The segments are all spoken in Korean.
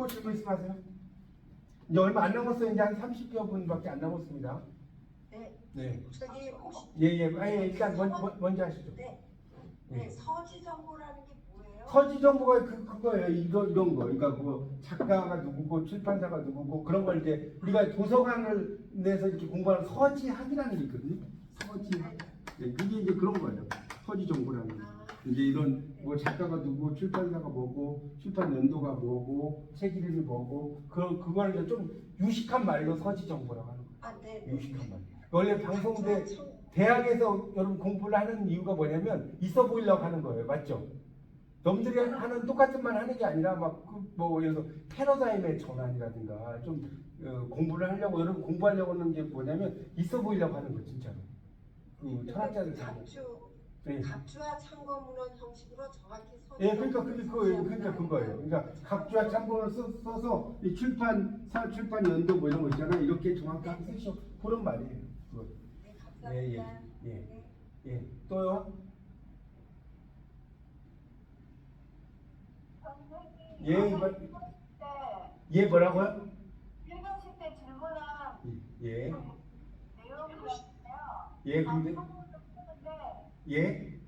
또 질문 있으세요? 이제 얼마 안 남았어요. 이제 한 30여 분밖에 안 남았습니다. 네. 네. 저기 혹시 예. 일단 먼저 하시죠. 네. 네. 서지 정보라는 게 뭐예요? 서지 정보가 그거예요. 이런 거. 그러니까 그 작가가 누구고 출판사가 누구고 그런 걸 이제 우리가 도서관을 내서 이렇게 공부하는 서지학이라는 게 있거든요. 서지학. 네, 그게 이제 그런 거예요. 서지 정보라는 거. 이제 이런 뭐 작가가 누구, 출판사가 뭐고, 출판 연도가 뭐고, 책 이름이 뭐고, 그걸 이제 좀 유식한 말로 서지 정보라고 하는 거예요. 아, 네. 유식한 말. 원래 방송대 대학에서 여러분 공부를 하는 이유가 뭐냐면 있어 보이려고 하는 거예요. 맞죠? 남들이 하는 똑같은 말 하는 게 아니라 뭐 예를 들어 패러다임의 전환이라든가 좀 공부를 하려고 여러분 공부하려고 하는 게 뭐냐면 있어 보이려고 하는 거 진짜로. 그 철학자들 네. 각주와 참고 문헌 형식으로 정확히 서지. 예, 그러니까 그거예요. 그러니까 각주와 참고를 써서 이 출판사 출판 연도 뭐 이런 거 있잖아요. 이렇게 정확하게 쓰셔 그런 말이에요. 그거. 네, 감사합니다. 예. 또요? 예, 뭐라고요? 읽으실 때 질문한 예. 내용이었는데요. 예, 근데 예.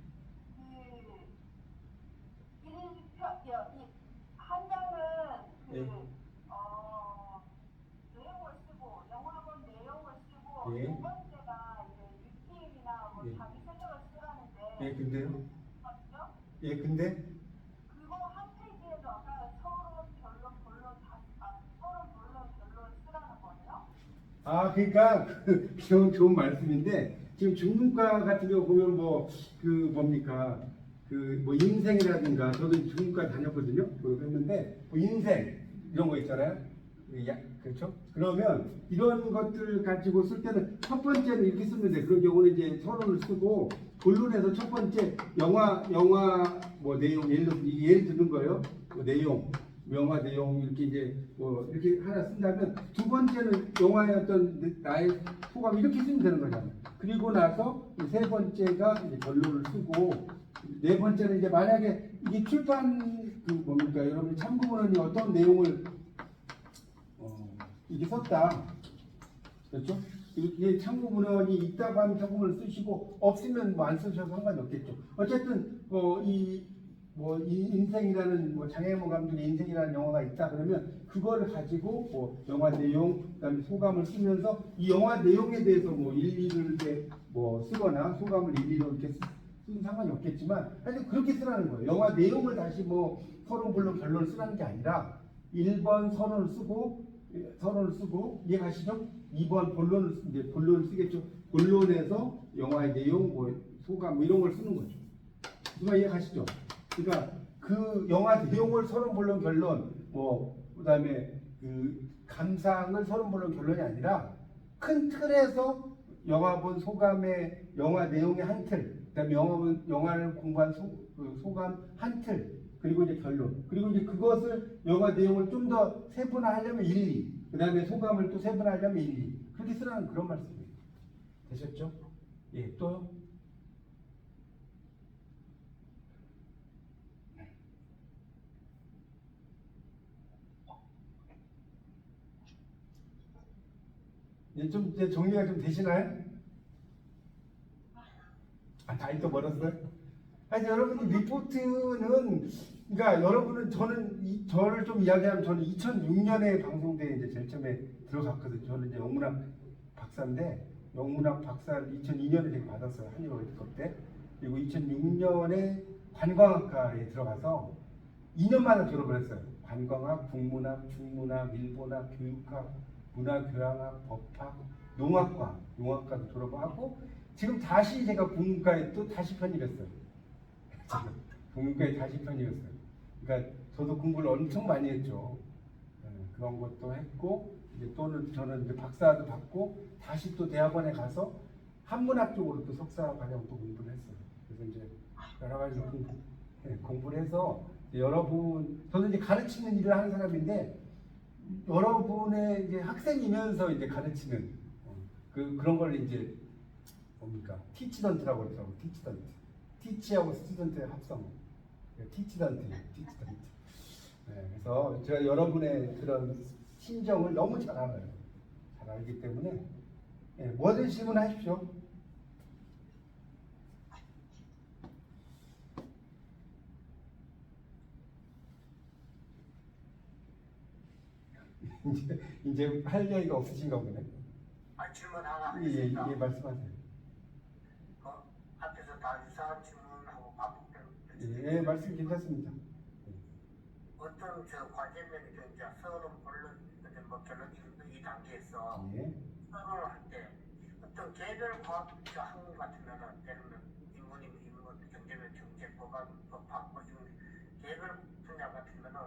한 장은 예. 내용을 쓰고 영화본 내용을 쓰고 예. 두 번째가 이제 느낌이나 뭐 예. 자기 생각을 쓰라는데 예, 근데요? 맞죠? 예, 근데 그거 한 페이지에도 아까 서론 결론 본론 서론 본론 결론 쓰라는 거예요? 아, 그러니까 좋은 말씀인데 지금 중문과 같은 경우 보면 뭡니까 뭐 인생이라든가 저도 중문과 다녔거든요. 그랬는데 뭐 인생 이런 거 있잖아요. 그렇죠? 그러면 이런 것들 가지고 쓸 때는 첫 번째는 이렇게 쓰면 돼. 그런 경우는 이제 서론을 쓰고 본론에서 첫 번째 영화 뭐 내용 예를 드는 거예요. 뭐 내용 영화 내용 이렇게 이제 뭐 이렇게 하나 쓴다면 두 번째는 영화의 어떤 나의 소감 이렇게 쓰면 되는 거잖아요. 그리고 나서 세 번째가 이제 결론을 쓰고 네 번째는 이제 만약에 이게 출판 뭡니까 여러분 참고문헌이 어떤 내용을 이게 썼다 그렇죠? 이게 참고문헌이 있다고 하면 참고문헌을 쓰시고 없으면 뭐 안 쓰셔도 상관이 없겠죠. 어쨌든 이 인생이라는 장혜모 감독의 인생이라는 영화가 있다 그러면 그거를 가지고 뭐 영화 내용 그다음에 소감을 쓰면서 이 영화 내용에 대해서 뭐 일일을 이렇게 뭐 쓰거나 소감을 일일로 이렇게 쓰면 상관이 없겠지만 하여튼 그렇게 쓰라는 거예요. 영화 내용을 다시 뭐 서론 본론 결론을 쓰라는 게 아니라 1번 서론을 쓰고 이해가시죠? 2번 본론을 쓰겠죠. 본론에서 영화의 내용 뭐 소감 뭐 이런 걸 쓰는 거죠. 누가 이해가시죠? 그러니까 그 영화 내용을 서론 본론 결론 그다음에 그 감상을 서론 본론 결론이 아니라 큰 틀에서 영화 본 소감의 영화 내용의 한 틀, 그다음에 영화를 공부한 소감 한 틀, 그리고 이제 결론, 그리고 이제 그것을 영화 내용을 좀 더 세분화하려면 1, 2, 그다음에 소감을 또 세분화하려면 1, 2 그렇게 쓰라는 그런 말씀이에요. 되셨죠? 예, 또요? 이제 정리가 좀 되시나요? 아직도 멀었어요? 아니 여러분 리포트는 그러니까 여러분은 저를 좀 이야기하면 저는 2006년에 방송대에 이제 제일 처음에 들어갔거든요. 저는 이제 영문학 박사인데 영문학 박사를 2002년에 제가 받았어요. 한일호 웨이크업 때. 그리고 2006년에 관광학과에 들어가서 2년 만에 졸업을 했어요. 관광학, 국문학, 중문학, 일본학, 교육학, 문화교양학, 법학, 농학과도 졸업하고 지금 다시 제가 국문과에 또 다시 편입했어요. 국문과에 다시 편입했어요. 그러니까 저도 공부를 엄청 많이 했죠. 그런 것도 했고 이제 또는 저는 이제 박사도 받고 다시 또 대학원에 가서 한문학 쪽으로 또 석사 과정 또 공부를 했어요. 그래서 이제 여러 가지 공부를 해서 저는 이제 가르치는 일을 하는 사람인데 여러분의 이제 학생이면서 이제 가르치는 그런 걸 이제 뭡니까 티치던트라고 그러더라고. 티치던트. 티치하고 스튜던트의 합성. 티치던트. 네, 그래서 제가 여러분의 그런 심정을 너무 잘 알아요. 잘 알기 때문에 예, 뭐든 질문하십시오. 이제 할 이야기가 없으신가 보네. 질문 하나 예, 예, 하겠습니다. 예, 말씀하세요. 그 앞에서 다 유사한 질문하고 반복되는 예, 말씀 괜찮습니다. 어떤 저 과제명이 이제 서론 본론 이제 뭐 결론 지금 이 단계에서 예, 서론을 할 때 어떤 개별 과학 저 학문 같으면은 예를 들면 인문이면 인문, 경제면 경제, 법학, 법학 뭐 이런 개별 분야 같으면은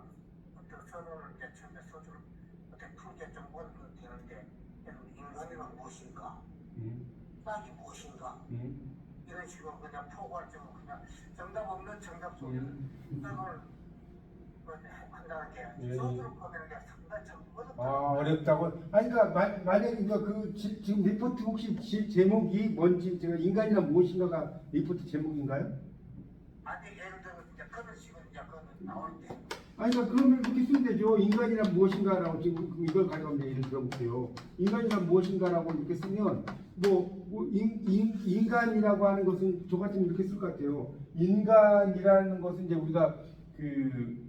어떤 서론을 이제 처음에 소주를 어떻게 풀게 좀 어려도 되는데 예를 들면 인간이란 무엇인가, 과학이 무엇인가 이런 식으로 그냥 포괄 좀 그냥 정답 없는 정답 속에 서론을 한다는 게 예. 소주를 꺼내는 게 상당히 참 어렵다. 아, 어렵다고? 아니, 그러니까 만약에 지금 리포트 혹시 제목이 뭔지 제가 인간이란 무엇인가가 리포트 제목인가요? 아니 예를 들어 이제 그런 식으로 이제 그 나올 때 아니, 그러니까 그러면 이렇게 쓰면 되죠. 인간이란 무엇인가라고 지금 이걸 가져가면 예를 들어볼게요. 인간이란 무엇인가라고 이렇게 쓰면 인간이라고 하는 것은 저 같으면 이렇게 쓸 것 같아요. 인간이라는 것은 이제 우리가 그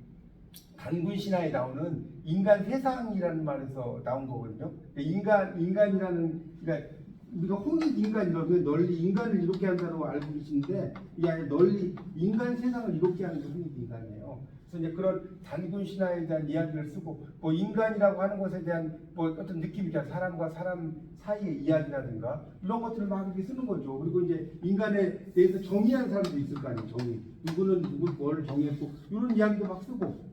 단군 신화에 나오는 인간 세상이라는 말에서 나온 거거든요. 인간이라는 그러니까 우리가 홍익 인간이라고 널리 인간을 이렇게 한다고 알고 계시는데 이게 아니라 널리 인간 세상을 이렇게 하는 게 홍익 인간이에요. 그래서 이제 그런 단군 신화에 대한 이야기를 쓰고 뭐 인간이라고 하는 것에 대한 뭐 어떤 느낌이죠. 사람과 사람 사이의 이야기라든가 이런 것들을 막 이렇게 쓰는 거죠. 그리고 이제 인간에 대해서 정의하는 사람도 있을 거 아니에요. 정의. 누구는 누구 뭘 정의했고 이런 이야기도 막 쓰고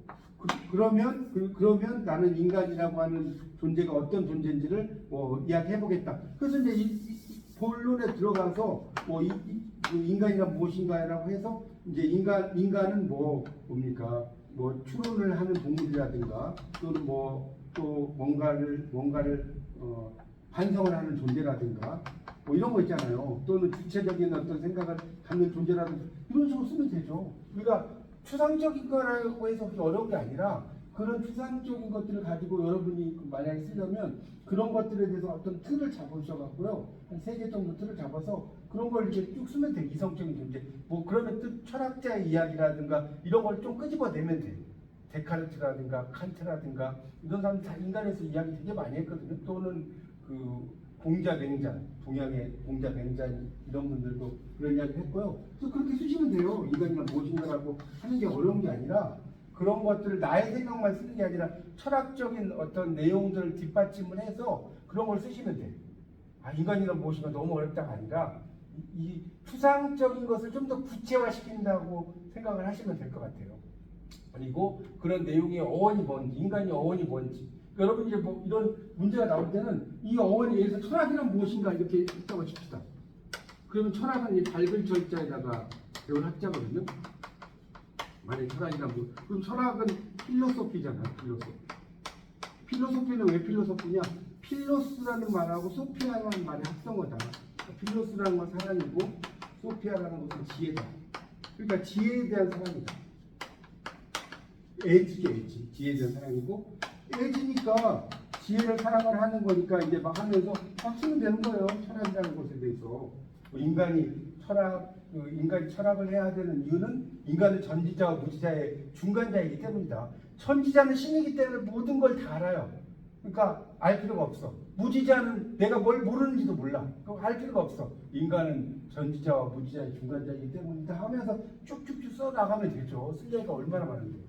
그러면 나는 인간이라고 하는 존재가 어떤 존재인지를 이야기해 보겠다. 그래서 이제 이 본론에 들어가서 그 인간이란 무엇인가라고 해서 이제 인간은 뭡니까? 뭐 추론을 하는 동물이라든가 또는 또 뭔가를 반성을 하는 존재라든가 뭐 이런 거 있잖아요. 또는 주체적인 어떤 생각을 갖는 존재라든가 이런 식으로 쓰면 되죠. 우리가 추상적인 거라고 해서 그게 어려운 게 아니라 그런 추상적인 것들을 가지고 여러분이 만약에 쓰려면 그런 것들에 대해서 어떤 틀을 잡으셔갖고요. 한 3개 정도 틀을 잡아서 그런 걸 이렇게 쭉 쓰면 돼. 이성적인 존재. 뭐 그러면 또 철학자의 이야기라든가 이런 걸 좀 끄집어내면 돼. 데카르트라든가 칸트라든가 이런 사람들 다 인간에서 이야기 되게 많이 했거든요. 또는 그 공자맹자, 동양의 공자맹자 이런 분들도 그런 이야기 했고요. 그래서 그렇게 쓰시면 돼요. 인간이란 무엇인가라고 하는 게 어려운 게 아니라 그런 것들을 나의 생각만 쓰는 게 아니라 철학적인 어떤 내용들을 뒷받침을 해서 그런 걸 쓰시면 돼. 인간이란 무엇인가 너무 어렵다가 아니라 이 추상적인 것을 좀 더 구체화시킨다고 생각을 하시면 될 것 같아요. 그리고 그런 내용의 어원이 뭔지, 인간의 어원이 뭔지. 여러분 이제 뭐 이런 문제가 나올 때는 이 어원에 의해서 철학이란 무엇인가 이렇게 있다고 칩시다. 그러면 철학은 이 밝은 철자에다가 배운 학자거든요. 만약에 철학이란 뭐 그럼 철학은 필로소피잖아요. 필로소피는 왜 필로소피냐? 필로스라는 말하고 소피아라는 말이 합성어다. 필로스라는 건 사랑이고 소피아라는 것은 지혜다. 그러니까 지혜에 대한 사랑이다. 에지 지혜에 대한 사랑이고 에지니까 지혜를 사랑을 하는 거니까 이제 막 하면서 막 쓰면 되는 거예요. 철학이라는 것에 대해서 인간이 철학을 해야 되는 이유는 인간은 전지자와 무지자의 중간자이기 때문이다. 천지자는 신이기 때문에 모든 걸 다 알아요. 그러니까 알 필요가 없어. 무지자는 내가 뭘 모르는지도 몰라. 그거 알 필요가 없어. 인간은 전지자와 무지자의 중간자이기 때문이다 하면서 쭉쭉쭉 써 나가면 되죠. 쓸 얘기가 얼마나 많은데요.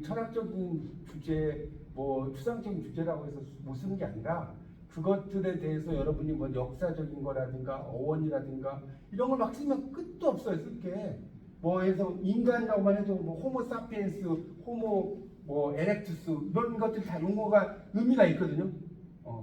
철학적인 주제, 뭐 추상적인 주제라고 해서 못 쓰는 게 아니라 그것들에 대해서 여러분이 뭐 역사적인 거라든가 어원이라든가 이런 걸 막 쓰면 끝도 없어요. 쓸 게. 뭐 해서 인간이라고만 해도 뭐 호모 사피엔스, 호모 뭐 에렉투스 이런 것들 다 용어가 의미가 있거든요.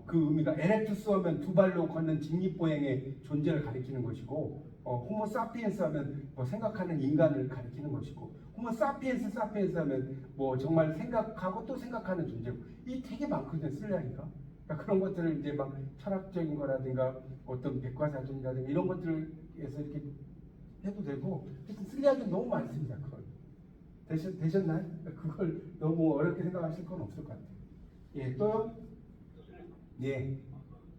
그 의미가 에렉투스 하면 두 발로 걷는 직립보행의 존재를 가리키는 것이고 호모 사피엔스 하면 뭐 생각하는 인간을 가리키는 것이고 호모 사피엔스 하면 뭐 정말 생각하고 또 생각하는 존재고 이 되게 많거든요. 쓰려니까. 그러니까 그런 것들을 이제 막 철학적인 거라든가 어떤 백과사전이라든가 이런 것들에서 이렇게 해도 되고 하여튼 쓸 이야기는 너무 많습니다. 그건. 되셨나요? 그걸 너무 어렵게 생각하실 건 없을 것 같아요. 예, 또요? 예.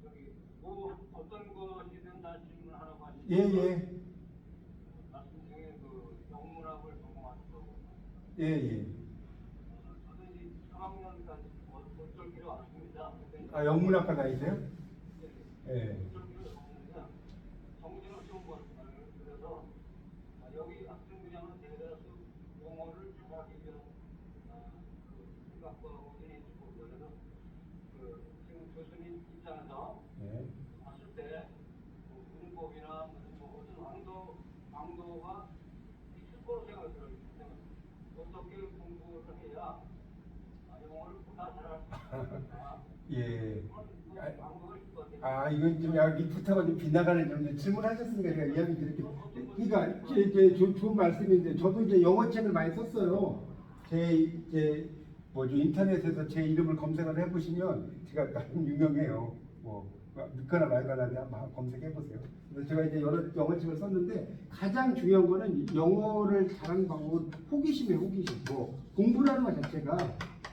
저기 뭐 어떤 것이든 다 질문하라고 하시죠. 예, 예. 말씀 중에 그 영문학을 전공하셨다고. 예, 예. 저는 이제 3학년까지 어쩔 왔습니다. 아, 영문학과 다니세요? 예. 어쩔 필요 없는데 정신을 좀 봤어요. 그래서 여기 학생들이랑 대다수 영어를 잘하기 위한 그 생각과 인해주고 그래서 그 지금 교수님 입장에서 예. 봤을 때 문법이나 무슨 뭐 어떤 강도가 있을 거로 생각이 들어요. 어떻게 공부를 해야 영어를 보다 잘할 수 있을까? 예. 강도가 있을 것 같아요. 아, 이건 좀 약간 리프트가 좀 빗나가는 좀 질문하셨으니까 제가 이야기 드릴게요. 그러니까 좋은 말씀인데 저도 이제 영어책을 많이 썼어요. 이제 뭐죠 인터넷에서 제 이름을 검색을 해보시면 제가 나름 유명해요. 뭐 믿거나 말거나 한번 검색해 보세요. 그래서 제가 이제 여러 영어책을 썼는데 가장 중요한 거는 영어를 잘하는 방법은 호기심이에요. 호기심. 뭐 공부라는 것 자체가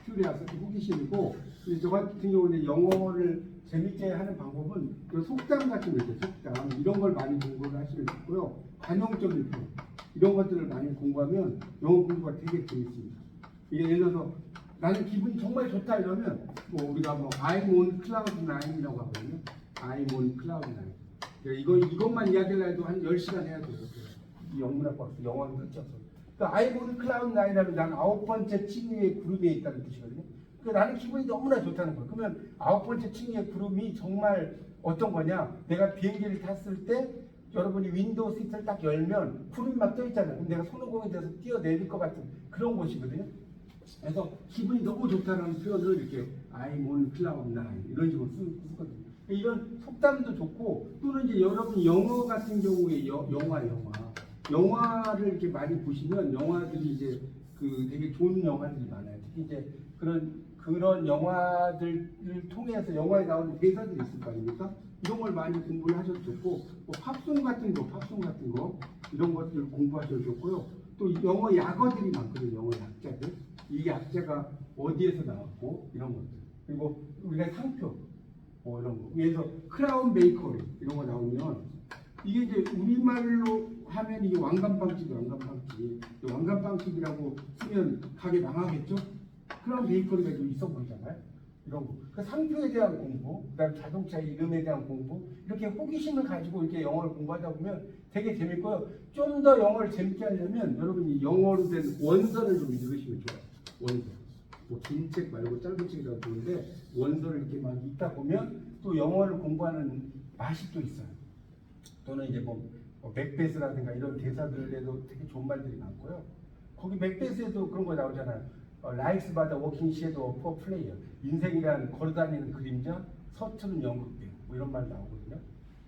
큐리아시티 호기심이고, 저 같은 경우는 영어를 재밌게 하는 방법은 그 속담 같은 거 있죠. 속담 이런 걸 많이 공부를 하시면 좋고요. 관용적인 표현 이런 것들을 많이 공부하면 영어 공부가 되게 재밌습니다. 예를 들어서 나는 기분이 정말 좋다 이러면 뭐 우리가 뭐 I'm on cloud 9이라고 하거든요. I'm on cloud 9. 이것만 이야기를 해도 한 10시간 해야 돼요. 이 영문학 박사 영어는 끝이었어. 그러니까 I'm on cloud 9이라면 나는 9번째 층위의 구름에 있다는 뜻이거든요. 그러니까 나는 기분이 너무나 좋다는 거예요. 그러면 9번째 층위의 구름이 정말 어떤 거냐? 내가 비행기를 탔을 때 여러분이 윈도우 시트를 딱 열면 구름이 막 떠 있잖아요. 그럼 내가 손오공이 돼서 뛰어내릴 것 같은 그런 곳이거든요. 그래서 기분이 너무 좋다는 표현을 이렇게 I'm on cloud 9 이런 식으로 쓰거든요. 이런 속담도 좋고, 또는 이제 여러분 영어 같은 경우에 영화를 이렇게 많이 보시면 영화들이 이제 그 되게 좋은 영화들이 많아요. 특히 이제 그런 영화들을 통해서 영화에 나오는 대사들이 있을 거 아닙니까? 이런 걸 많이 공부를 하셔도 좋고, 뭐 팝송 같은 거 이런 것들 공부하셔도 좋고요. 또 영어 약어들이 많거든요. 영어 약자들. 이 약자가 어디에서 나왔고 이런 것들. 그리고 우리가 상표 뭐 이런 거. 위에서 크라운 베이커리 이런 거 나오면 이게 이제 우리말로 하면 이게 왕관빵집이라고 쓰면 가게 망하겠죠? 크라운 베이커리가 좀 있어 보이잖아요. 이런 거. 그 상표에 대한 공부, 그다음 자동차 이름에 대한 공부, 이렇게 호기심을 가지고 이렇게 영어를 공부하다 보면 되게 재밌고요. 좀 더 영어를 재밌게 하려면 여러분이 영어로 된 원서를 좀 읽으시면 좋아요. 원서. 뭐 긴 책 말고 짧은 책이라도 좋은데 원서를 이렇게 막 읽다 보면 또 영어를 공부하는 맛이 또 있어요. 또는 이제 뭐 맥베스라든가 이런 대사들에도 되게 좋은 말들이 많고요. 거기 맥베스에도 그런 거 나오잖아요. Life's but a walking shadow of a player. 인생이란 걸어다니는 그림자, 서투른 연극배 뭐 이런 말 나오거든요.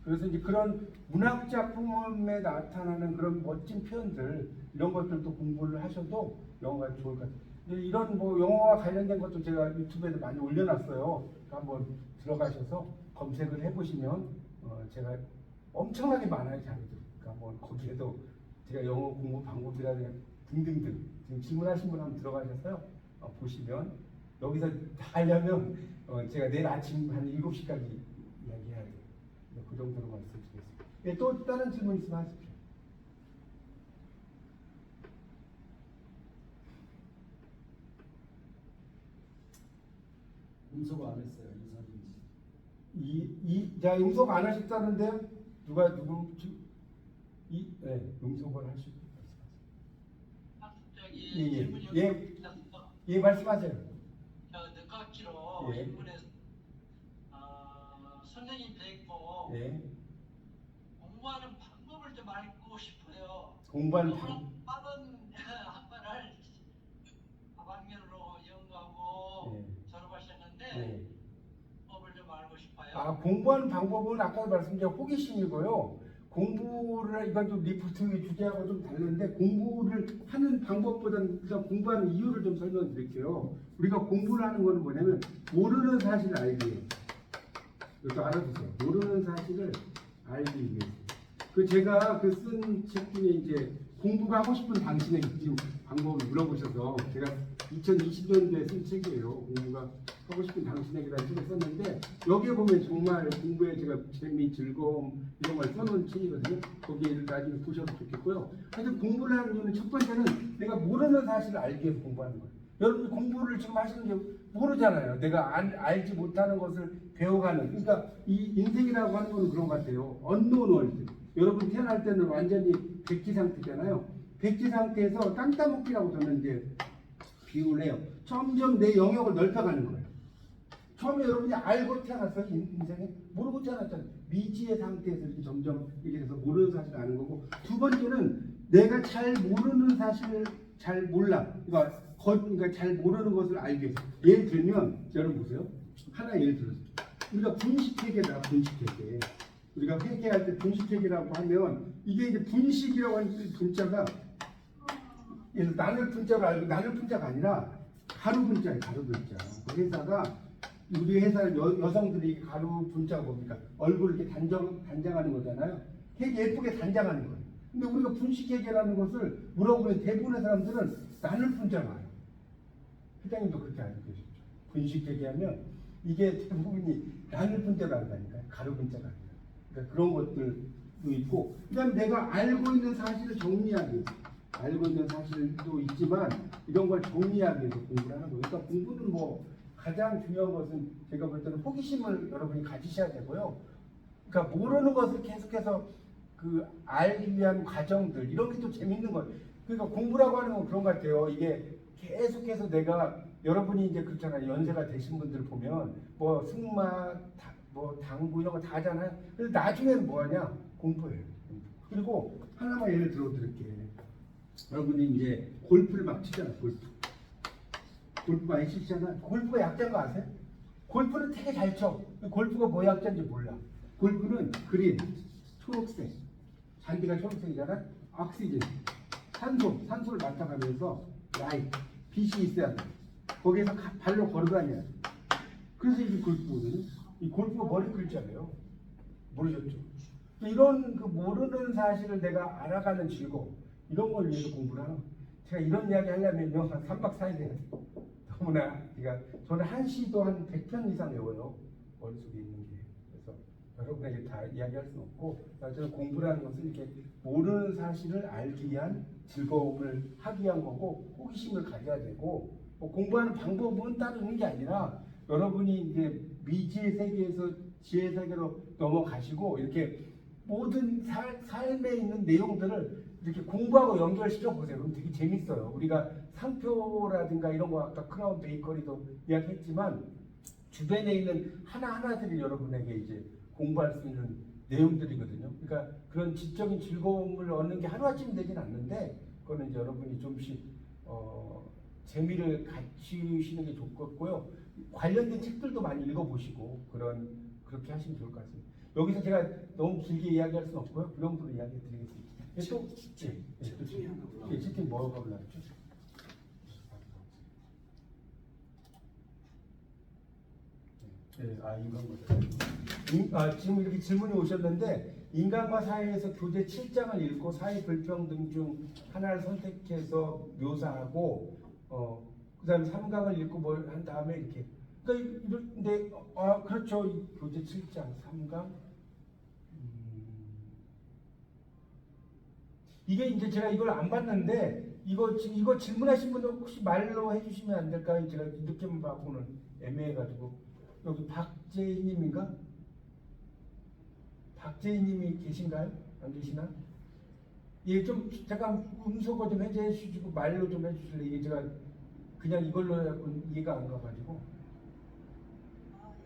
그래서 이제 그런 문학 작품에 나타나는 그런 멋진 표현들 이런 것들도 공부를 하셔도 영어가 좋을 것 같아요. 이런 뭐 영어와 관련된 것도 제가 유튜브에도 많이 올려놨어요. 한번 들어가셔서 검색을 해보시면 제가 엄청나게 많아요 자료들. 그러니까 뭐 거기에도 제가 영어 공부 방법이라든가 등등등 지금 질문하신 분 한번 들어가셔서요 보시면 여기서 다 하려면 제가 내일 아침 한 7시까지 이야기해야 돼요. 그 정도로 말씀드리겠습니다. 예, 또 다른 질문 있으면 하십시오. 응석 안 했어요 이사진지. 자 응석 안 하셨다는데요? 누구 네, 응석을 하시고 예, 말씀하세요. 늦깎이로 예. 인문에 선생님 뵙고 공부하는 방법을 좀 알고 싶어요. 공부하는 너무나 방 빠른 학과를 다방면으로 연구하고 졸업하셨는데 법을 좀 알고 싶어요. 공부하는 방법은 아까 말씀드린 호기심이고요. 공부를 이건 좀 리포트 주제하고 좀 다른데 공부를 하는 방법보다는 그냥 공부하는 이유를 좀 설명드릴게요. 우리가 공부를 하는 거는 뭐냐면 모르는 사실을 알기 위해서. 이것도 알아두세요. 모르는 사실을 알기 위해서. 제가 쓴 책 중에 이제 공부가 하고 싶은 당신의 지금 방법을 물어보셔서 제가 2020년도에 쓴 책이에요. 공부가 하고 싶은 당신에게라는 책을 썼는데 여기에 보면 정말 공부에 제가 재미, 즐거움 이런 걸 써놓은 책이거든요. 거기에 나중에 보셔도 좋겠고요. 하여튼 공부를 하는 이유는 첫 번째는 내가 모르는 사실을 알기 위해서 공부하는 거예요. 여러분이 공부를 지금 하시는 게 모르잖아요. 내가 알지 못하는 것을 배워가는. 그러니까 이 인생이라고 하는 건 그런 것 같아요. 언노운 월드. 여러분 태어날 때는 완전히 백지 상태잖아요. 백지 상태에서 땅따먹기라고 저는 이제 비유를 해요. 점점 내 영역을 넓혀가는 거예요. 처음에 여러분이 알고 태어났어요. 인생에 모르고 태어났잖아요. 미지의 상태에서 이렇게 점점 이렇게 돼서 모르는 사실을 아는 거고, 두 번째는 내가 잘 모르는 사실을 잘 몰라. 그러니까 잘 모르는 것을 알기 위해서. 예를 들면 여러분 보세요. 하나 예를 들어서 우리가 분식회계다. 분식회계. 우리가 회계할 때 분식회계라고 하면 이게 이제 분식이라고 하는 분자가 예를 들어 나눌 분자로 알고 나눌 분자가 아니라 가루 분자예요. 가루 분자. 그 회사가 우리 회사 여성들이 가루 분자가 뭡니까? 얼굴을 이렇게 단장하는 거잖아요. 되게 예쁘게 단장하는 거예요. 근데 우리가 분식회계라는 것을 물어보면 대부분의 사람들은 나눌 분자가 알아요. 회장님도 그렇게 알고 계셨죠. 분식회계하면 이게 대부분이 나눌 분자로 안다니까요. 가루 분자가 아니라. 그러니까 그런 것들도 있고, 그다음 내가 알고 있는 사실을 정리하기 위해서, 알고 있는 사실도 있지만 이런 걸 정리하기 위해서 공부를 하는 거예요. 그러니까 공부는 뭐 가장 중요한 것은 제가 볼 때는 호기심을 여러분이 가지셔야 되고요. 그러니까 모르는 것을 계속해서 그 알기 위한 과정들 이런 게 또 재밌는 거예요. 그러니까 공부라고 하는 건 그런 것 같아요. 이게 계속해서 내가 여러분이 이제 그렇잖아요. 연세가 되신 분들 보면 뭐 승마, 뭐 당구 이런 거 다 하잖아요. 그래서 나중에는 뭐 하냐? 공부해요. 그리고 하나만 예를 들어 드릴게요. 여러분이 이제 골프를 막 치잖아요. 골프 많이 치잖아요. 골프가 약자인 거 아세요? 골프는 되게 잘 쳐. 골프가 뭐 약자인지 몰라. 골프는 그린, 초록색, 잔디가 초록색이잖아. 억시즌, 산소를 맡아가면서 라이트, 빛이 있어야 돼. 거기에서 발로 걸어다녀야 돼. 그래서 이게 골프거든요. 이 골프가 머리 글자예요. 모르셨죠? 이런 그 모르는 사실을 내가 알아가는 즐거움, 이런 걸 위해서 공부를 하는 거예요. 제가 이런 이야기 하려면요 한 3박 4일 돼요. 너무나 저는 한 시도 한 100편 이상 외워요. 머릿속에 있는 게. 그래서 여러분에게 다 이야기할 수는 없고, 저는 공부라는 것은 이렇게 모르는 사실을 알기 위한 즐거움을 하기 위한 거고, 호기심을 가져야 되고, 공부하는 방법은 따로 있는 게 아니라 여러분이 이제 미지의 세계에서 지혜의 세계로 넘어가시고 이렇게 모든 삶에 있는 내용들을 이렇게 공부하고 연결시켜 보세요. 그럼 되게 재밌어요. 우리가 상표라든가 이런 거 아까 크라운 베이커리도 이야기했지만 주변에 있는 하나하나들이 여러분에게 이제 공부할 수 있는 내용들이거든요. 그러니까 그런 지적인 즐거움을 얻는 게 하루아침에 되진 않는데, 그거는 이제 여러분이 좀씩 재미를 갖추시는 게 좋겠고요. 관련된 책들도 많이 읽어보시고 그렇게 하시면 좋을 것 같습니다. 여기서 제가 너무 길게 이야기할 수는 없고요. 부영부로 이야기 드리겠습니다. 또 채팅 뭐가 올라왔죠? 인간과 지금 이렇게 질문이 오셨는데, 인간과 사회에서 교재 7장을 읽고 사회 불평등 중 하나를 선택해서 묘사하고 그다음에 3강을 읽고 뭘 한 다음에 이렇게, 그러니까 이런데 그렇죠. 교재 7장 3강. 이게 이제 제가 이걸 안 봤는데 이거 질문하신 분들 혹시 말로 해주시면 안 될까요? 제가 이렇게만 봐보는 애매해가지고. 여기 박재희님인가? 박재희님이 계신가요? 안 계시나? 예, 좀 잠깐 음소거 좀 해제해 주시고 말로 좀 해주실래요? 이게 제가 그냥 이걸로 이해가 안 가가지고.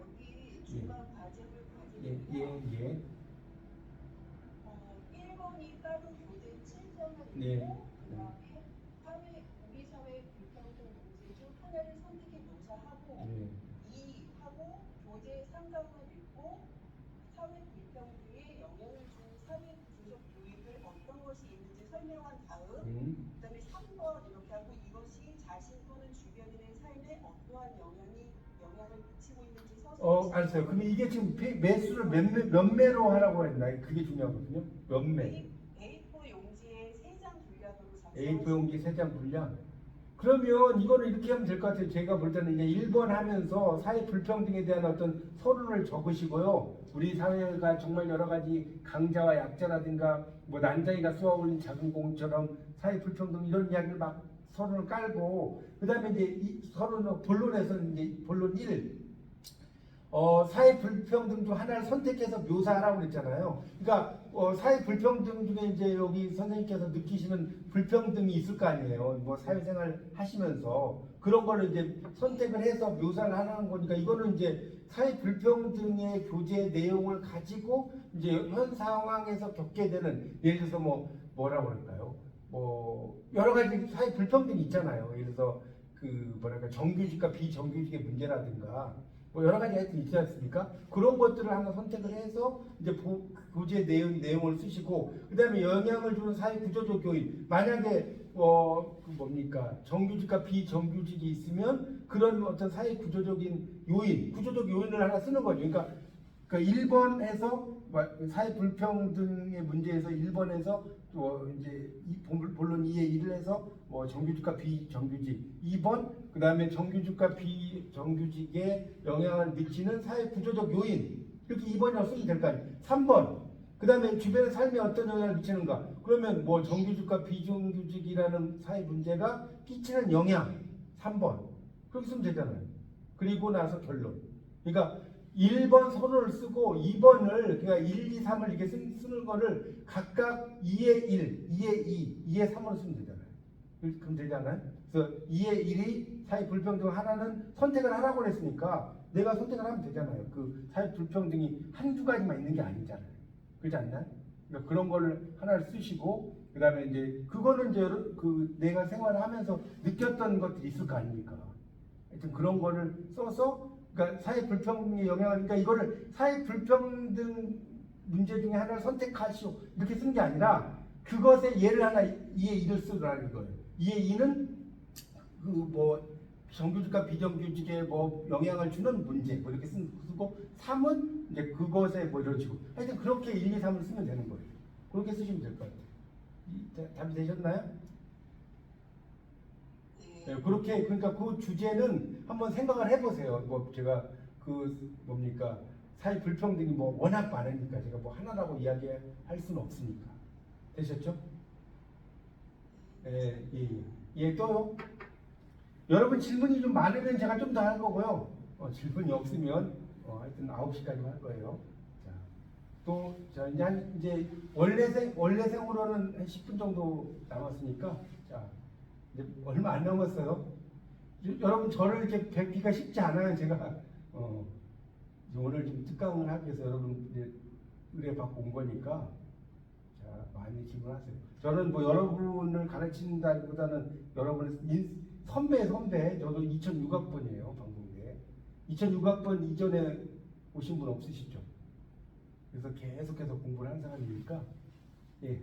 여기 중간 과제를 예. 1번이 따로 교재 7장을 예. 읽고 그다음에 우리 사회 불평등 문제 중 하나를 선택해 묘사하고, 예. 2 하고 교재 3강을 읽고 사회 불평등에 영향을 주는 사회 구조적 요인을 어떤 것이 있는지 설명한 다음, 그다음에 3번 이렇게 하고 이것이 자신 또는 주변인의 삶에 어떠한 영향을 미치고 있는지 서서. 알았어요. 그럼 이게 지금 매수를 몇 매로 하라고 했나? 그게 중요하거든요. 몇 매. A4 용지에 3장 분량을 A4 용지 3장 분량. 그러면 이거는 이렇게 하면 될 것 같아요. 제가 볼 때는 이제 1번 하면서 사회 불평등에 대한 어떤 서론을 적으시고요. 우리 사회가 정말 여러 가지 강자와 약자라든가 뭐 난장이가 쏘아 올린 작은 공처럼 사회 불평등 이런 이야기를 막 서론을 깔고 그다음에 이제 이 서론을 본론에서는 이제 본론 1 사회 불평등 중 하나를 선택해서 묘사하라고 그랬잖아요. 그러니까 사회 불평등 중에 이제 여기 선생님께서 느끼시는 불평등이 있을 거 아니에요. 뭐 사회생활 하시면서 그런 거를 이제 선택을 해서 묘사를 하라는 거니까 이거는 이제 사회 불평등의 교재 내용을 가지고 이제 현 상황에서 겪게 되는 예를 들어서 뭐라고 그럴까요? 뭐 여러 가지 사회 불평등이 있잖아요. 예를 들어서 그 뭐랄까 정규직과 비정규직의 문제라든가 뭐 여러 가지 하여튼 있지 않습니까? 그런 것들을 하나 선택을 해서 이제 교재 내용을 쓰시고 그다음에 영향을 주는 사회 구조적 요인 만약에 그 뭡니까 정규직과 비정규직이 있으면 그런 어떤 사회 구조적인 요인 구조적 요인을 하나 쓰는 거죠. 그러니까 1번에서 사회 불평등의 문제에서 1번에서 또 이제 본론 2의 1을 해서 뭐 정규직과 비정규직 2번 그다음에 정규직과 비정규직에 영향을 미치는 사회 구조적 요인 이렇게 2번이라고 쓰면 될 거 아니에요. 3번 그다음에 주변의 삶에 어떤 영향을 미치는가 그러면 뭐 정규직과 비정규직이라는 사회 문제가 끼치는 영향 3번 그렇게 쓰면 되잖아요. 그리고 나서 결론 그러니까 1번 서론을 쓰고 2번을 그러니까 1, 2, 3을 이렇게 쓰는 거를 각각 2의 1, 2의 2, 2의 3으로 쓰면 되잖아요. 그럼 되잖아요. 그래서 2의 1이 사회 불평등 하나는 선택을 하라고 했으니까 내가 선택을 하면 되잖아요. 그 사회 불평등이 한두 가지만 있는 게 아니잖아요. 그렇지 않나요? 그러니까 그런 거를 하나를 쓰시고 그다음에 이제 그거는 이제 그 내가 생활을 하면서 느꼈던 것들이 있을 거 아닙니까? 하여튼 그런 거를 써서 그러니까 사회 불평등의 영향을 그러니까 이거를 사회 불평등 문제 중에 하나를 선택하시오 이렇게 쓰는 게 아니라 그것의 예를 하나 2의 2를 쓰라는 거예요. 2의 2는 그 뭐 정규직과 비정규직에 뭐 영향을 주는 문제 뭐 이렇게 쓰고 3은 이제 그것에 뭐 이런 식으로 하여튼 그렇게 1, 2, 3을 쓰면 되는 거예요. 그렇게 쓰시면 될 것 같아요. 답이 되셨나요? 네, 그렇게 그러니까 그 주제는 한번 생각을 해보세요. 뭐 제가 그 뭡니까 사회 불평등이 뭐 워낙 많으니까 제가 뭐 하나라고 이야기할 수는 없으니까 되셨죠? 예, 또요. 여러분 질문이 좀 많으면 제가 좀 더 할 거고요. 질문이 없으면 하여튼 9시까지 할 거예요. 자, 이제 원래생으로는 한 10분 정도 남았으니까 자. 이제 얼마 안 남았어요. 여러분 저를 이렇게 뵙기가 쉽지 않아요. 제가 오늘 좀 특강을 하기 위해서 여러분 의뢰 받고 온 거니까 자 많이 질문하세요. 저는 뭐 여러분을 가르친다기보다는 여러분의 선배 저도 2006학번이에요. 방송대 2006학번 이전에 오신 분 없으시죠? 그래서 계속해서 공부를 한 사람이니까 예.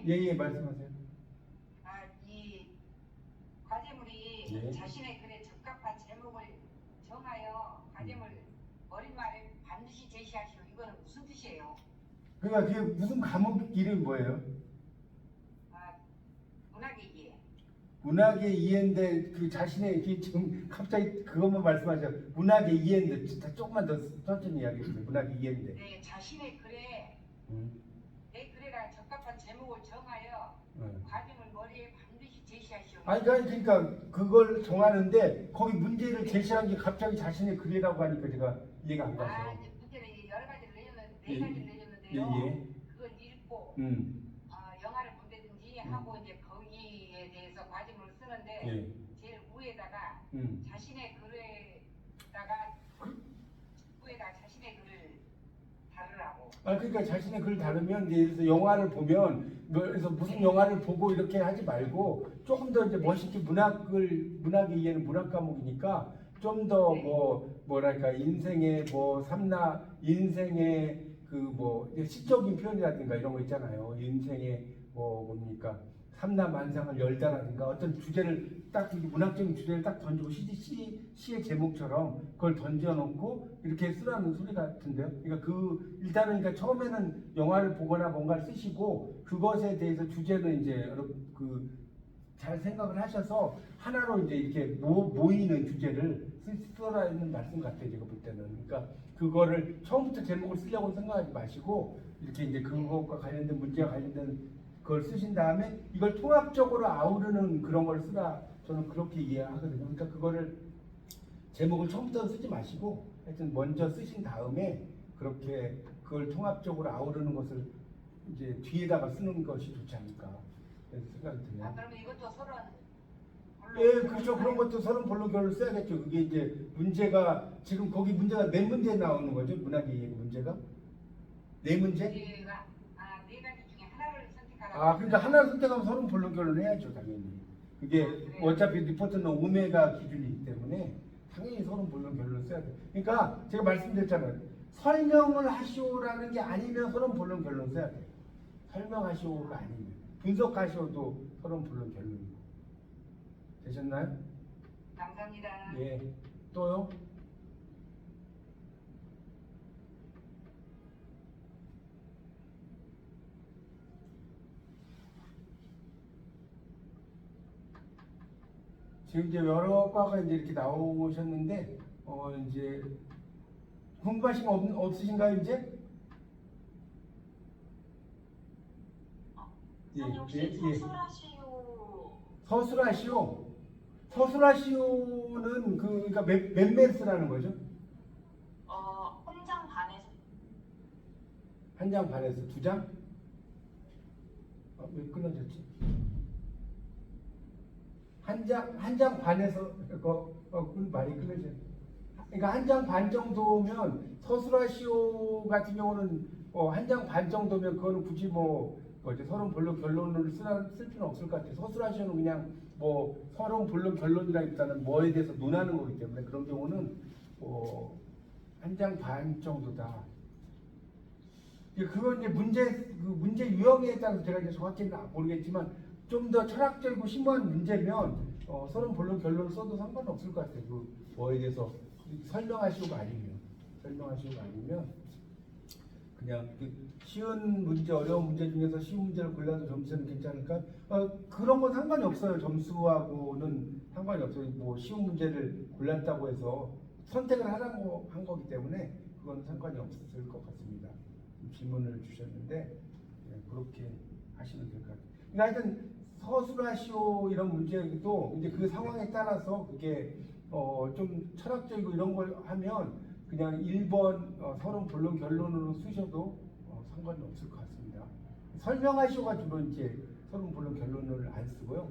예, 말씀하세요. 이 과제물이 네. 자신의 글에 적합한 제목을 정하여 과제물 머릿말에 반드시 제시하시오. 이거는 무슨 뜻이에요? 그러니까 그게 무슨 과목 이름이 뭐예요? 문학의 이해. 문학의 이해인데 그 자신의 지금 갑자기 그것만 말씀하셔. 문학의 이해인데 조금만 더 천천히 이야기해 주세요. 문학의 이해인데. 네, 자신의 글에 내 글에다 적합한 제목을 정하여 과제물 머리에 반드시 제시하시오. 아니 그러니까 그걸 정하는데 거기 문제를 제시한 게 갑자기 자신의 글이라고 하니까 제가 이해가 안 가서. 이제 문제는 여러 가지를 내줬는데 예. 4가지를 내줬는데요. 예. 그걸 읽고 영화를 본다든지 하고 이제 거기에 대해서 과제물을 쓰는데 예. 제일 위에다가 자신의 글에다가 직구에다가 자신의 글을 다루라고. 그러니까 자신의 글을 다루면 예를 들어서 영화를 보면 그래서 무슨 영화를 보고 이렇게 하지 말고 조금 더 이제 멋있게 문학의 이해는 문학 과목이니까 좀 더 뭐랄까 인생의 인생의 그 뭐 시적인 표현이라든가 이런 거 있잖아요. 인생의 뭡니까 삼라만상을 열다라든가 어떤 주제를 딱 문학적인 주제를 딱 던지고 시의 제목처럼 그걸 던져놓고 이렇게 쓰라는 소리 같은데요. 그러니까 일단은 그러니까 처음에는 영화를 보거나 뭔가를 쓰시고 그것에 대해서 주제는 이제 잘 생각을 하셔서 하나로 이제 이렇게 모이는 주제를 쓰라는 말씀 같아요. 제가 볼 때는. 그러니까 그거를 처음부터 제목을 쓰려고 생각하지 마시고 이렇게 이제 그것과 관련된 문제와 관련된 그걸 쓰신 다음에 이걸 통합적으로 아우르는 그런 걸 쓰라. 저는 그렇게 이해하거든요. 그러니까 그거를 제목을 처음부터 쓰지 마시고 하여튼 먼저 쓰신 다음에 그렇게 그걸 통합적으로 아우르는 것을 이제 뒤에다가 쓰는 것이 좋지 않을까 생각이 드네요. 아, 그러면 이것도 서론. 예, 그렇죠. 그런 것도 서론 본론별로 써야겠죠. 그게 이제 문제가 지금 거기 문제가 네 문제 나오는 거죠. 문학의 문제가 네 문제? 네 가지 중에 하나를 선택하라고. 아, 그러니까 하나를 선택하면 서론 본론 결론 해야죠, 당연히. 그게 어차피 리포트는 오메가 기준이기 때문에 당연히 서론 본론 결론을 써야 돼. 그러니까 제가 말씀드렸잖아요. 설명을 하시오라는 게 아니면 서론 본론 결론 써야 돼. 설명하시오가 아니면 분석하시오도 서론 본론 결론이고. 되셨나요? 감사합니다. 예. 또요? 지금 이제 여러 과가 이제 이렇게 나오셨는데 이제 궁금하신 거 없으신가요 이제? 혹시 서술하시오. 서술하시오는 그러니까 몇 매스라는 거죠? 한 장 반에서 한 장 반에서 두 장? 왜 끊어졌지? 한 장 반에서 많이 끊어져. 그러니까 한 장 반 정도면 서술하시오 같은 경우는 한 장 반 정도면 그거는 굳이 서론 본론 결론을 쓸 필요는 없을 것 같아요. 서술하시오는 그냥 서론 본론 결론이라기보다는 뭐에 대해서 논하는 거기 때문에 그런 경우는 한 장 반 정도다. 그건 이제 문제 유형에 따라서 제가 이제 정확히는 모르겠지만 좀 더 철학적이고 심오한 문제면 서론 본론 결론을 써도 상관없을 것 같아요. 뭐에 대해서 설명하시오가 아니면 그냥 쉬운 문제, 어려운 문제 중에서 쉬운 문제를 골라도 점수는 괜찮을까? 그런 건 상관이 없어요. 점수하고는 상관이 없어요. 쉬운 문제를 골랐다고 해서 선택을 하라고 한 거기 때문에 그건 상관이 없을 것 같습니다. 질문을 주셨는데 그렇게 하시면 될 것 같아요. 그러니까 하여튼 서술하시오 이런 문제도 이제 그 상황에 따라서 그게 좀 철학적이고 이런 걸 하면 그냥 1번 서론 본론 결론으로 쓰셔도 상관이 없을 것 같습니다. 설명하시오가 주로 이제 서론 본론 결론을 안 쓰고요.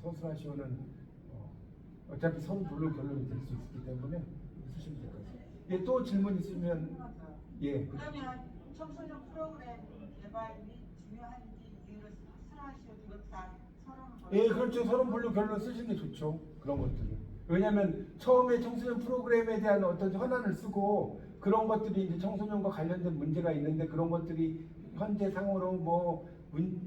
서술하시오는 어차피 서론 본론 결론이 될 수 있기 때문에 쓰시면 될 것 같습니다. 예, 또 질문 있으면 예. 그러면 청소년 프로그램 개발 및 중요한지 이유를 서술하시오 이것 다 서론 예, 그렇죠. 서론 본론 결론 쓰시는 게 좋죠. 그런 것들은. 왜냐하면 처음에 청소년 프로그램에 대한 어떤 현안을 쓰고 그런 것들이 이제 청소년과 관련된 문제가 있는데 그런 것들이 현재 상으로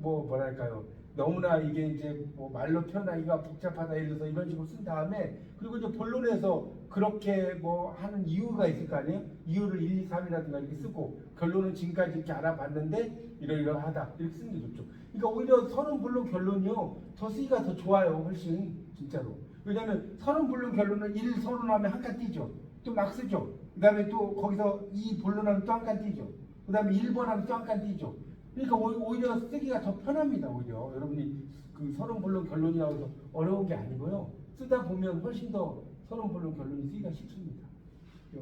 뭐랄까요. 너무나 이게 이제 말로 표현하기가 복잡하다 이래서 이런 식으로 쓴 다음에 그리고 이제 본론에서 그렇게 하는 이유가 있을 거 아니에요? 이유를 1, 2, 3이라든가 이렇게 쓰고 결론은 지금까지 이렇게 알아봤는데 이러이러하다 이렇게 쓰는 게 좋죠. 그러니까 오히려 서론 본론 결론이요 더 쓰기가 더 좋아요. 훨씬 진짜로. 왜냐하면 서론 본론 결론은 1 서론하면 한 칸 띄죠. 또 막 쓰죠. 그 다음에 또 거기서 2 본론하면 또 한 칸 띄죠. 그 다음에 1번 하면 또 한 칸 띄죠. 그러니까 오히려 쓰기가 더 편합니다. 오히려 여러분이 그 서론 본론 결론이라고 해서 어려운 게 아니고요. 쓰다 보면 훨씬 더 서론 본론 결론이 쓰기가 쉽습니다.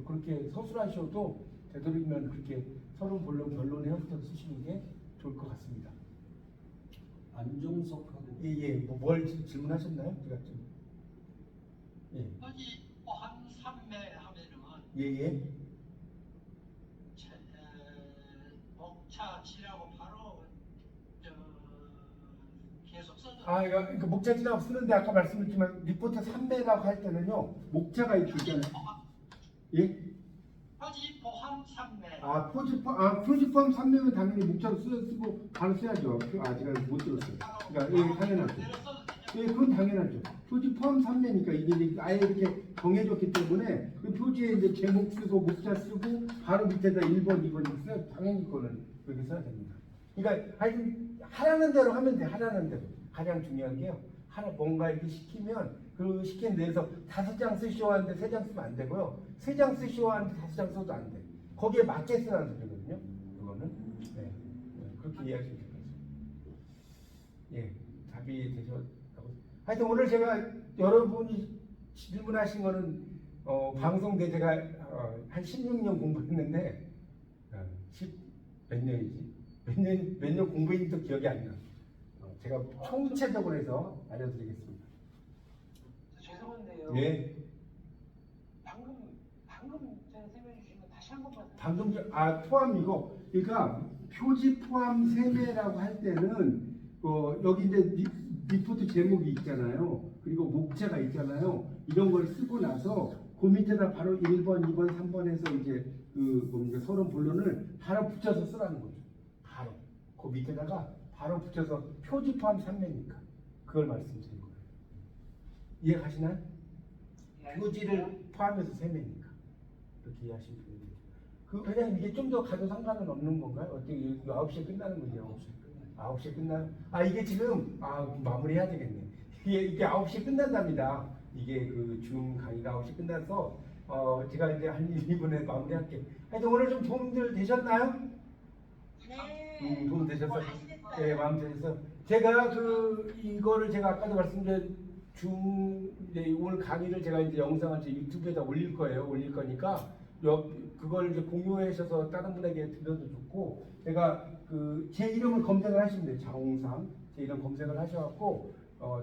그렇게 서술하셔도 되도록이면 그렇게 서론 본론 결론에 형태로 쓰시는 게 좋을 것 같습니다. 안종석하고 예, 뭘 질문하셨나요? 제가 좀 여기 한 3매 하면은 예. 목차지라고 바로 계속 써도 그러니까 목차지라고 쓰는데 아까 말씀드렸지만 리포트 3매라고 할 때는요 목차가 있잖아요. 예? 여기 보함 3매 표지 포함 3명은 당연히 묵차로 쓰고 바로 써야죠. 제가 못 들었어요. 그러니까 예, 당연하죠. 예, 그건 당연하죠. 표지 포함 3매니까 이게 이제 아예 이렇게 정해졌기 때문에 그 표지에 이제 제목 쓰고 묵차 쓰고 바로 밑에다 1번, 2번 이렇게 써야 당연히 그거는 그렇게 써야 됩니다. 그러니까 하여튼 하라는 대로 하면 돼. 하라는 대로. 가장 중요한 게요. 뭔가 이렇게 시키면 그 시킨 데에서 5장 쓰시오 하는데 3장 쓰면 안 되고요. 3장 쓰시오 하는데 5장 써도 안 돼. 거기에 맞게 쓰라는 소리거든요. 그거는. 네. 그렇게 이해하시면 될 것 같습니다. 예. 답이 되셨다고. 하여튼 오늘 제가 여러분이 질문하신 거는 방송 때 제가 한 16년 공부했는데 10몇 년이지? 몇 년 공부했는지도 기억이 안 나. 제가 총체적으로 해서 알려드리겠습니다. 죄송한데요. 예. 방금 전에 설명해 주신 거 다시 한 번만. 방금 포함이고, 그러니까 표지 포함 세매라고 할 때는 여기 이제 리포트 제목이 있잖아요. 그리고 목차가 있잖아요. 이런 걸 쓰고 나서 그 밑에다 바로 1번, 2번, 3번 해서 이제 뭡니까 서론 본론을 바로 붙여서 쓰라는 거죠. 바로 그 밑에다가 바로 붙여서 표지 포함 3매니까 그걸 말씀드린 거예요. 이해가시나요? 표지를 포함해서 3매니까 이렇게 이해하시면 됩니다. 그냥 이게 좀 더 가도 상관은 없는 건가요? 어떻게 9시에 끝나는 거죠? 9시에 끝나요? 이게 지금 마무리해야 되겠네. 이게 9시에 끝난답니다. 이게 그 줌 강의가 9시 끝나서 제가 이제 한 2분에 마무리할게요. 하여튼 오늘 좀 도움들 되셨나요? 네. 도움 되셨어요? 많이 됐어요. 네, 마음 되셨어요. 제가 이거를 제가 아까도 말씀드린 이제 오늘 강의를 제가 이제 영상을 제 유튜브에다 올릴 거예요. 올릴 거니까 그걸 이제 공유하셔서 다른 분에게 들려도 좋고, 제가 제 이름을 검색을 하시면 돼요. 장홍상 제 이름 검색을 하셔갖고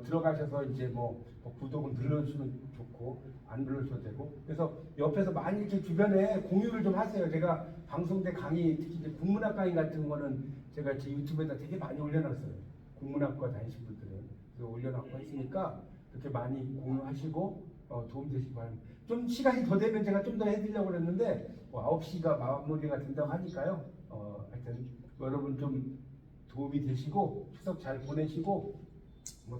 들어가셔서 이제 뭐 구독을 눌러주시면 좋고 안 눌러주셔도 되고, 그래서 옆에서 많이 이렇게 주변에 공유를 좀 하세요. 제가 방송대 강의, 특히 이제 국문학 강의 같은 거는 제가 제 유튜브에다 되게 많이 올려놨어요. 국문학과 다니신 분들은 그래서 올려놨고 했으니까 이렇게 많이 공유하시고 도움 되시기 바랍니다. 좀 시간이 더 되면 제가 좀 더 해드리려고 그랬는데 9시가 마무리가 된다고 하니까요. 하여튼 여러분 좀 도움이 되시고 추석 잘 보내시고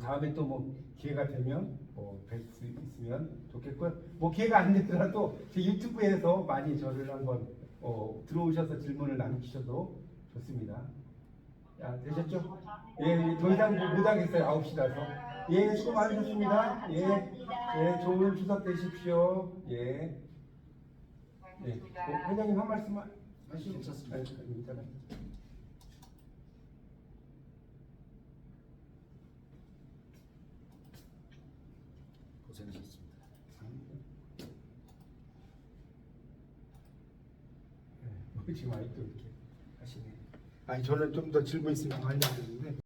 다음에 또 기회가 되면 뵐 수 있으면 좋겠고요. 기회가 안 되더라도 제 유튜브에서 많이 저를 한번 들어오셔서 질문을 남기셔도 좋습니다. 되셨죠? 예, 더 이상 못 하겠어요. 9시라서. 예, 수고 많으셨습니다. 예, 좋은 추석 되십시오. 예. 예. 회장님 한 말씀 하시고. 괜찮습니다. 고생하셨습니다. 지금 아직도 이렇게 하시네. 저는 좀 더 질문 있으면 하려고 했는데.